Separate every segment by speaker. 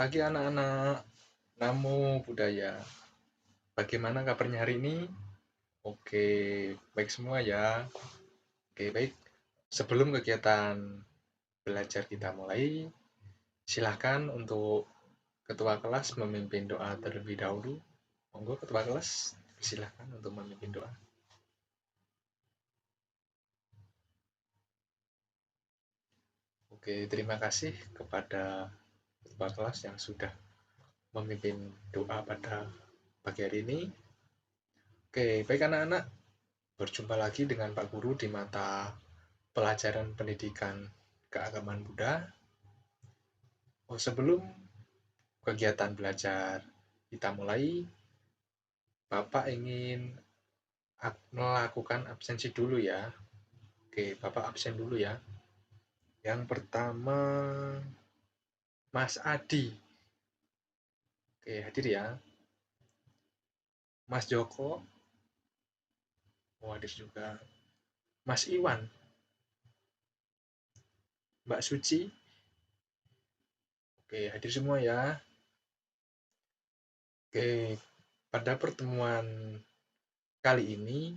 Speaker 1: pagi anak-anak. Namo Buddhaya. Bagaimana kabarnya hari ini? Oke, baik semua ya. Oke, baik. Sebelum kegiatan belajar kita mulai, silahkan untuk ketua kelas memimpin doa terlebih dahulu. Monggo ketua kelas, silahkan untuk memimpin doa. Oke, terima kasih kepada ketua kelas yang sudah memimpin doa pada pagi hari ini. Oke, baik anak-anak. Berjumpa lagi dengan Pak Guru di mata pelajaran pendidikan keagamaan Buddha. Sebelum kegiatan belajar kita mulai, Bapak ingin melakukan absensi dulu ya. Oke, Bapak absen dulu ya. Yang pertama, Mas Adi. Oke, hadir ya. Mas Joko. Hadir juga. Mas Iwan. Mbak Suci. Oke, hadir semua ya. Oke, pada pertemuan kali ini,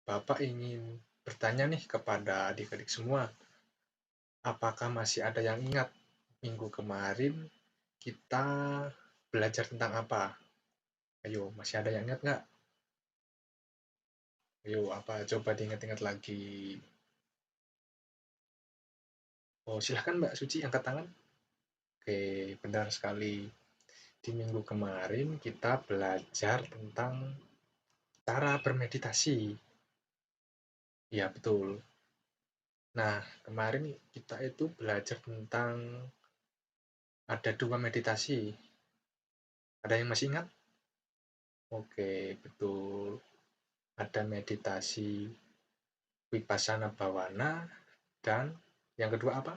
Speaker 1: Bapak ingin bertanya nih kepada adik-adik semua, apakah masih ada yang ingat minggu kemarin kita belajar tentang apa? Ayo, masih ada yang ingat nggak? Ayo, apa? Coba diingat-ingat lagi. Oh, silahkan Mbak Suci angkat tangan. Oke, benar sekali. Di minggu kemarin kita belajar tentang cara bermeditasi. Ya, betul. Nah, kemarin kita itu belajar tentang ada 2 meditasi. Ada yang masih ingat? Oke, betul. Ada meditasi Vipassana Bhavana dan yang kedua apa?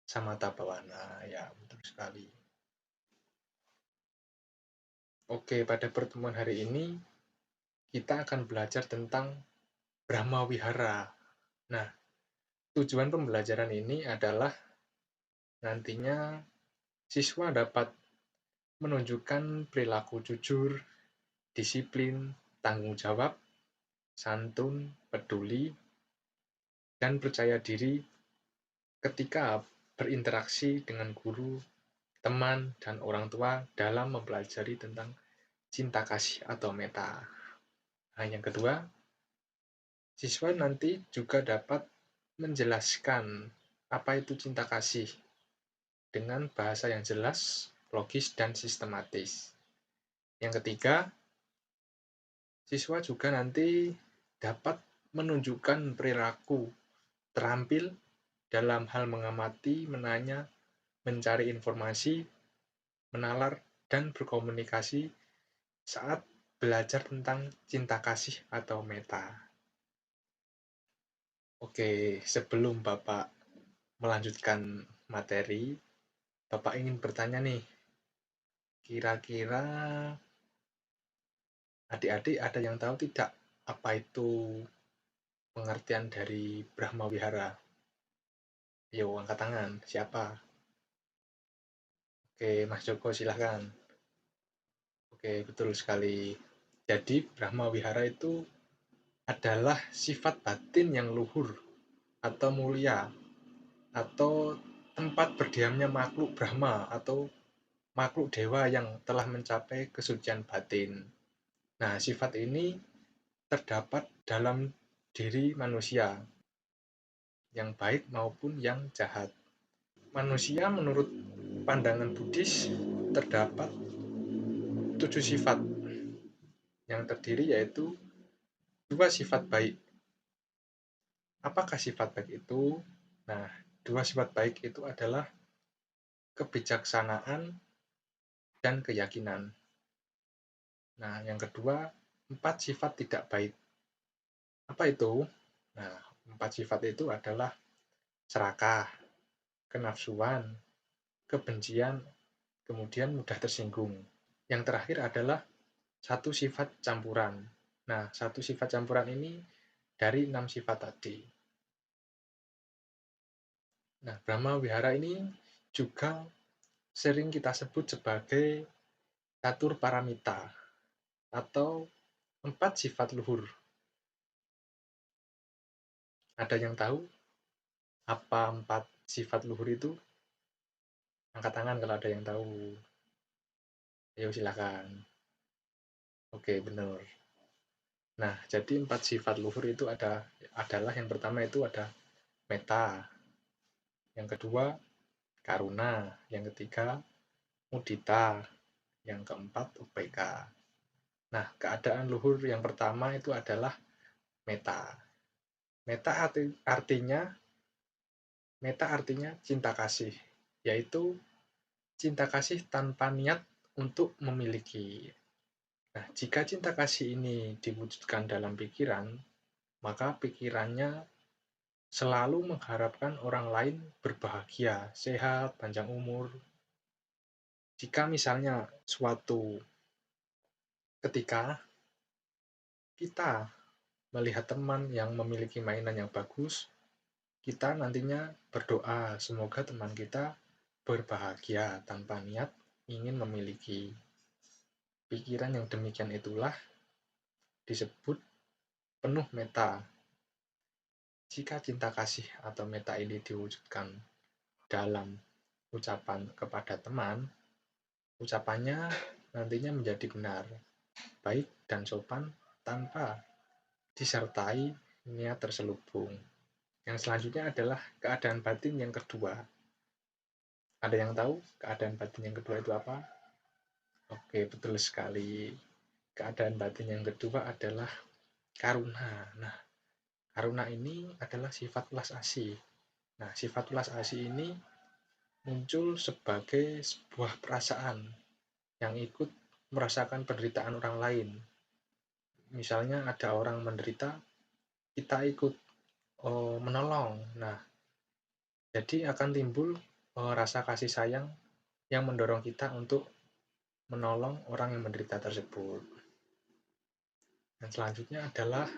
Speaker 1: Samatha Bhavana. Ya, betul sekali. Oke, pada pertemuan hari ini kita akan belajar tentang Brahma Wihara. Nah, tujuan pembelajaran ini adalah nantinya siswa dapat menunjukkan perilaku jujur, disiplin, tanggung jawab, santun, peduli, dan percaya diri ketika berinteraksi dengan guru, teman, dan orang tua dalam mempelajari tentang cinta kasih atau metta. Nah, yang kedua, siswa nanti juga dapat menjelaskan apa itu cinta kasih dengan bahasa yang jelas, logis, dan sistematis. Yang ketiga, siswa juga nanti dapat menunjukkan perilaku terampil dalam hal mengamati, menanya, mencari informasi, menalar, dan berkomunikasi saat belajar tentang cinta kasih atau metta. Oke, sebelum Bapak melanjutkan materi, Bapak ingin bertanya nih, kira-kira adik-adik ada yang tahu tidak apa itu pengertian dari Brahma Wihara? Ayo, angkat tangan. Siapa? Oke, Mas Joko silahkan. Oke, betul sekali. Jadi, Brahma Wihara itu adalah sifat batin yang luhur atau mulia, atau tempat berdiamnya makhluk Brahma atau makhluk dewa yang telah mencapai kesucian batin. Nah, sifat ini terdapat dalam diri manusia, yang baik maupun yang jahat. Manusia menurut pandangan Buddhis terdapat 7 sifat yang terdiri yaitu 2 sifat baik. Apakah sifat baik itu? Nah, 2 sifat baik itu adalah kebijaksanaan dan keyakinan. Nah, yang kedua, 4 sifat tidak baik. Apa itu? Nah, 4 sifat itu adalah serakah, kenafsuan, kebencian, kemudian mudah tersinggung. Yang terakhir adalah 1 sifat campuran. Nah, 1 sifat campuran ini dari 6 sifat tadi. Nah, Brahma Wihara ini juga sering kita sebut sebagai catur paramita atau 4 sifat luhur. Ada yang tahu apa 4 sifat luhur itu? Angkat tangan kalau ada yang tahu. Ayo silakan. Oke, benar. Nah, jadi 4 sifat luhur itu adalah yang pertama itu ada meta, yang kedua karuna, yang ketiga mudita, yang keempat UPK. Nah, keadaan luhur yang pertama itu adalah meta. Meta artinya Meta artinya cinta kasih, yaitu cinta kasih tanpa niat untuk memiliki. Nah, jika cinta kasih ini diwujudkan dalam pikiran, maka pikirannya selalu mengharapkan orang lain berbahagia, sehat, panjang umur. Jika misalnya suatu ketika kita melihat teman yang memiliki mainan yang bagus, kita nantinya berdoa semoga teman kita berbahagia tanpa niat ingin memiliki. Pikiran yang demikian itulah disebut penuh meta. Jika cinta kasih atau meta ini diwujudkan dalam ucapan kepada teman, ucapannya nantinya menjadi benar, baik dan sopan tanpa disertai niat terselubung. Yang selanjutnya adalah keadaan batin yang kedua. Ada yang tahu keadaan batin yang kedua itu apa? Oke, betul sekali. Keadaan batin yang kedua adalah karuna. Nah, karuna ini adalah sifat welas asih. Nah, sifat welas asih ini muncul sebagai sebuah perasaan yang ikut merasakan penderitaan orang lain. Misalnya ada orang menderita, kita ikut menolong. Nah, jadi akan timbul rasa kasih sayang yang mendorong kita untuk menolong orang yang menderita tersebut. Dan selanjutnya adalah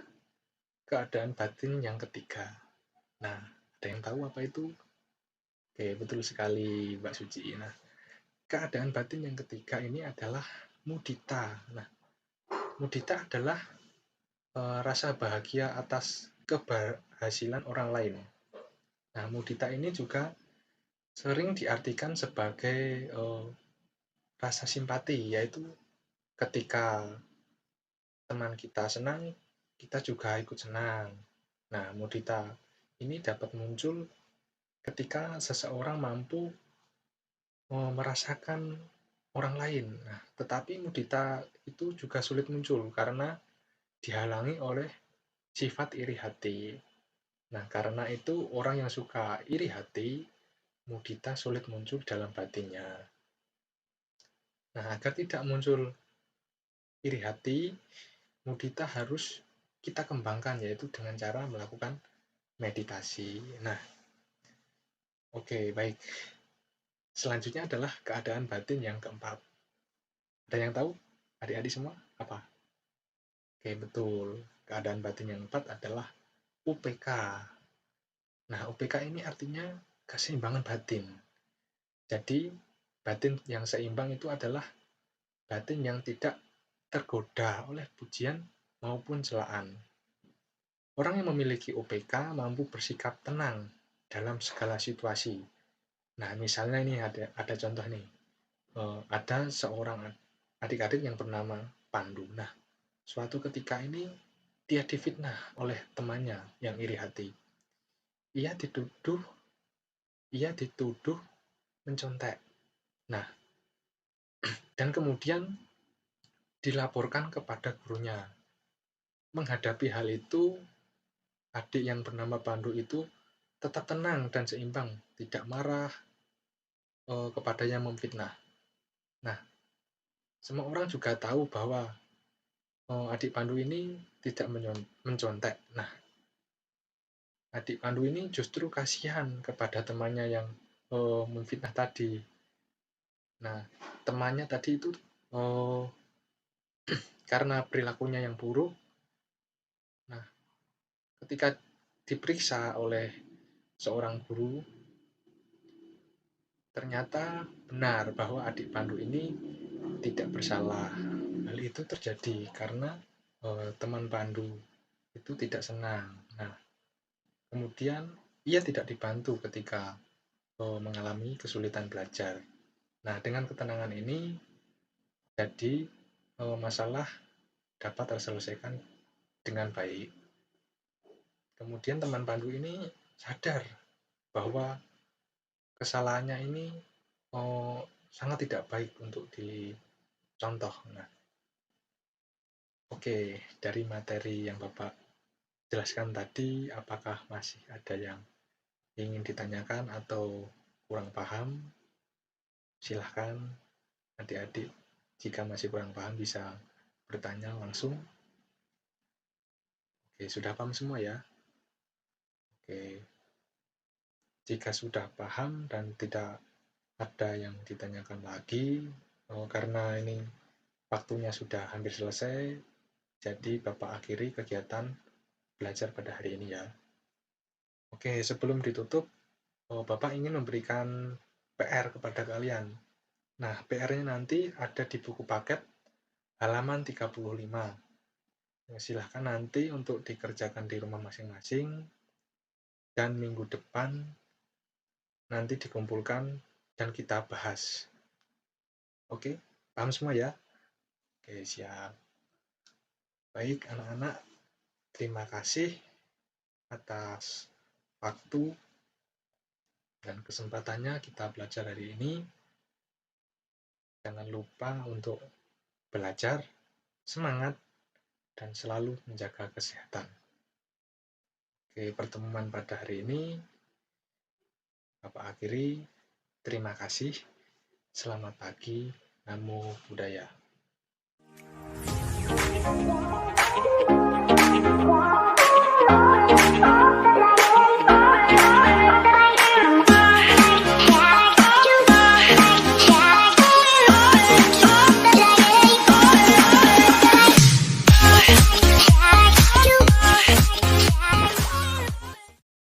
Speaker 1: keadaan batin yang ketiga. Nah, ada yang tahu apa itu? Oke, betul sekali Mbak Suci. Nah, keadaan batin yang ketiga ini adalah mudita. Nah, mudita adalah rasa bahagia atas keberhasilan orang lain. Nah, mudita ini juga sering diartikan sebagai rasa simpati, yaitu ketika teman kita senang, kita juga ikut senang. Nah, mudita ini dapat muncul ketika seseorang mampu merasakan orang lain. Nah, tetapi mudita itu juga sulit muncul karena dihalangi oleh sifat iri hati. Nah, karena itu orang yang suka iri hati, mudita sulit muncul dalam batinnya. Nah, agar tidak muncul iri hati, mudita harus kita kembangkan, yaitu dengan cara melakukan meditasi. Nah, oke, baik. Selanjutnya adalah keadaan batin yang keempat. Ada yang tahu? Adik-adik semua? Apa? Oke, betul. Keadaan batin yang keempat adalah UPK. Nah, UPK ini artinya keseimbangan batin. Jadi, batin yang seimbang itu adalah batin yang tidak tergoda oleh pujian maupun celaan. Orang yang memiliki UPK mampu bersikap tenang dalam segala situasi. Nah, misalnya ini ada contoh nih. Ada seorang adik-adik yang bernama Pandu. Nah, suatu ketika ini dia difitnah oleh temannya yang iri hati. Ia dituduh ia dituduh mencontek. Nah, dan kemudian dilaporkan kepada gurunya. Menghadapi hal itu, adik yang bernama Pandu itu tetap tenang dan seimbang, tidak marah kepada yang memfitnah. Nah, semua orang juga tahu bahwa adik Pandu ini tidak mencontek. Nah, adik Pandu ini justru kasihan kepada temannya yang memfitnah tadi. Nah, temannya tadi itu karena perilakunya yang buruk. Nah, ketika diperiksa oleh seorang guru, ternyata benar bahwa adik Pandu ini tidak bersalah. Hal itu terjadi karena teman Pandu itu tidak senang. Nah, kemudian ia tidak dibantu ketika mengalami kesulitan belajar. Nah, dengan ketenangan ini, jadi masalah dapat terselesaikan dengan baik. Kemudian teman Pandu ini sadar bahwa kesalahannya ini sangat tidak baik untuk dicontoh. Nah, oke, dari materi yang Bapak jelaskan tadi, apakah masih ada yang ingin ditanyakan atau kurang paham? Silahkan adik-adik, jika masih kurang paham bisa bertanya langsung. Oke, sudah paham semua ya? Oke, jika sudah paham dan tidak ada yang ditanyakan lagi, karena ini waktunya sudah hampir selesai, jadi Bapak akhiri kegiatan belajar pada hari ini ya. Oke, sebelum ditutup, Bapak ingin memberikan PR kepada kalian. Nah, PR-nya nanti ada di buku paket halaman 35. Silahkan nanti untuk dikerjakan di rumah masing-masing, dan minggu depan nanti dikumpulkan dan kita bahas. Oke, paham semua ya? Oke, siap. Baik, anak-anak, terima kasih atas waktu dan kesempatannya kita belajar hari ini. Jangan lupa untuk belajar, semangat, dan selalu menjaga kesehatan. Oke, pertemuan pada hari ini Bapak akhiri. Terima kasih. Selamat pagi. Namo Buddhaya.